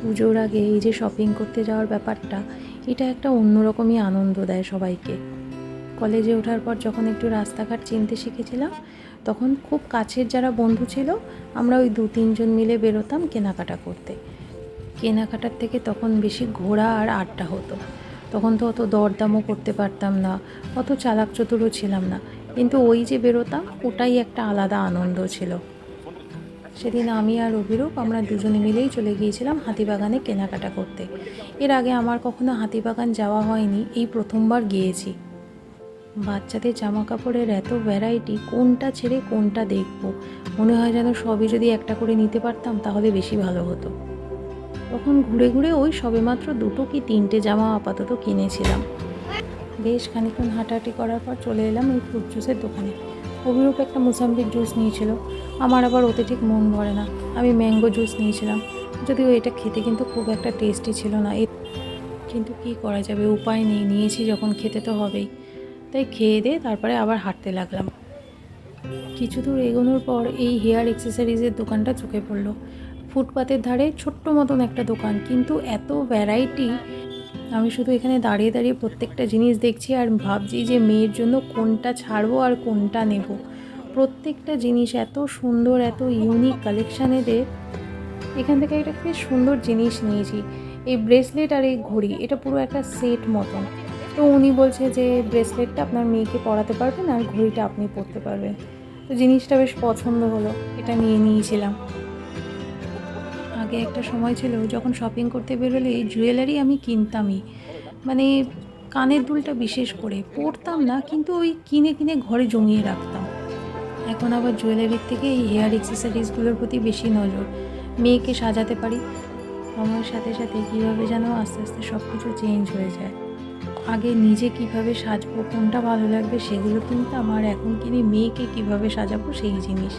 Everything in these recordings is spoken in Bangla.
পুজোর আগে এই যে শপিং করতে যাওয়ার ব্যাপারটা, এটা একটা অন্যরকমই আনন্দ দেয় সবাইকে। কলেজে ওঠার পর যখন একটু রাস্তাঘাট চিনতে শিখেছিলাম, তখন খুব কাছের যারা বন্ধু ছিল, আমরা ওই 2-3 জন মিলে বেরোতাম কেনাকাটা করতে। কেনাকাটার থেকে তখন বেশি ঘোরা আর আড্ডা হতো। তখন তো অত দরদামও করতে পারতাম না, অত চালাক চতুরও ছিলাম না, কিন্তু ওই যে বেরোতাম, ওটাই একটা আলাদা আনন্দ ছিল। সেদিন আমি আর অভিরূপ আমরা দুজনে মিলেই চলে গিয়েছিলাম হাতিবাগানে কেনাকাটা করতে। এর আগে আমার কখনো হাতিবাগান যাওয়া হয়নি, এই প্রথমবার গিয়েছি। বাচ্চাদের জামা কাপড়ের এত ভ্যারাইটি, কোনটা ছেড়ে কোনটা দেখব, মনে হয় যেন সবই যদি একটা করে নিতে পারতাম তাহলে বেশি ভালো হতো। তখন ঘুরে ঘুরে ওই সবেমাত্র 2 কি 3টে জামা আপাতত কিনেছিলাম। বেশ খানিকক্ষণ হাঁটাহাঁটি করার পর চলে এলাম এই ফ্রুট জুসের দোকানে। অভিরূপ একটা মোসাম্বির জুস নিয়েছিল, আমার আবার ওতে ঠিক মন ভরে না। আমি ম্যাঙ্গো জুস নিয়েছিলাম, যদিও এটা খেতে কিন্তু খুব একটা টেস্টি ছিল না। কিন্তু কি করা যাবে, উপায় নেই, নিয়েছি যখন খেতে তো হবেই। তাই খেয়ে দিয়ে তারপরে আবার হাঁটতে লাগলাম। কিছু দূর এগোনোর পর এই হেয়ার অ্যাক্সেসরিজের দোকানটা চোখে পড়লো। ফুটপাতের ধারে ছোট্ট মতন একটা দোকান, কিন্তু এত ভ্যারাইটি। আমি শুধু এখানে দাঁড়িয়ে দাঁড়িয়ে প্রত্যেকটা জিনিস দেখছি আর ভাবছি যে মেয়ের জন্য কোনটা ছাড়বো আর কোনটা নেব। প্রত্যেকটা জিনিস এত সুন্দর, এত ইউনিক কালেকশান এদের। এখান থেকে একটা বেশ সুন্দর জিনিস নিয়েছি, এই ব্রেসলেট আর এই ঘড়ি, এটা পুরো একটা সেট মতন। তো উনি বলছে যে ব্রেসলেটটা আপনার মেয়েকে পরাতে পারবেন আর ঘড়িটা আপনি পরতে পারবেন। তো জিনিসটা বেশ পছন্দ হলো, এটা নিয়ে নিয়েছিলাম। আগে একটা সময় ছিল যখন শপিং করতে বেরোলে জুয়েলারি আমি কিনতামই, মানে কানের দুলটা বিশেষ করে পরতাম না, কিন্তু ওই কিনে কিনে ঘরে জমিয়ে রাখতাম। এখন আবার জুয়েলারির থেকে এই হেয়ার অ্যাক্সেসরিজগুলোর প্রতি বেশি নজর, মেয়েকে সাজাতে পারি। সময়ের সাথে সাথে কীভাবে যেন আস্তে আস্তে সব কিছু চেঞ্জ হয়ে যায়। আগে নিজে কিভাবে সাজবো, কোনটা ভালো লাগবে সেগুলো কিনতাম, আর এখন কিনি মেয়েকে কিভাবে সাজাবো সেই জিনিস।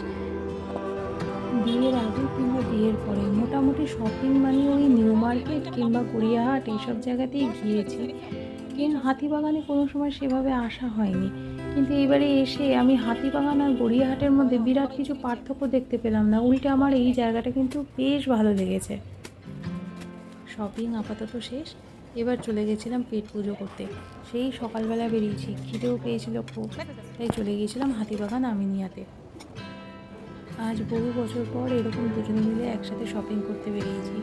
বিয়ের আগে কিংবা বিয়ের পরে মোটামুটি শপিং মানে ওই নিউ মার্কেট কিংবা গড়িয়াহাট এইসব জায়গাতেই গিয়েছি, কিন্তু হাতিবাগানে কোনো সময় সেভাবে আসা হয়নি। কিন্তু এবারে এসে আমি হাতিবাগান আর গড়িয়াহাটের মধ্যে বিরাট কিছু পার্থক্য দেখতে পেলাম না, উল্টে আমার এই জায়গাটা কিন্তু বেশ ভালো লেগেছে। শপিং আপাতত শেষ, এবার চলে গেছিলাম পেট পুজো করতে। সেই সকালবেলা বেরিয়েছি, খিদেও পেয়েছিল খুব, তাই চলে গিয়েছিলাম হাতিবাগান আমিনিয়াতে। আজ বহু বছর পর এরকম দুজনে মিলে একসাথে শপিং করতে বেরিয়েছি।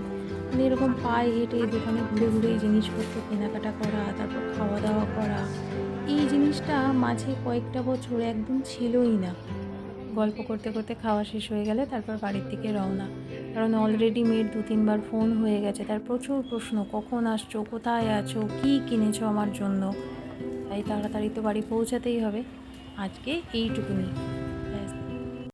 মানে এরকম পায়ে হেঁটে দোকানে ঘুরে ঘুরে এই জিনিসপত্র কেনাকাটা করা, তারপর খাওয়া দাওয়া করা, এই জিনিসটা মাঝে কয়েকটা বছর একদম ছিলই না। গল্প করতে করতে খাওয়া শেষ হয়ে গেলে তারপর বাড়ির দিকে রওনা। কারণ অলরেডি মেয়ের 2-3বার ফোন হয়ে গেছে, তার প্রচুর প্রশ্ন, কখন আসছো, কোথায় আছো, কী কিনেছো আমার জন্য। তাই তাড়াতাড়ি তো বাড়ি পৌঁছাতেই হবে। আজকে এইটুকুনি।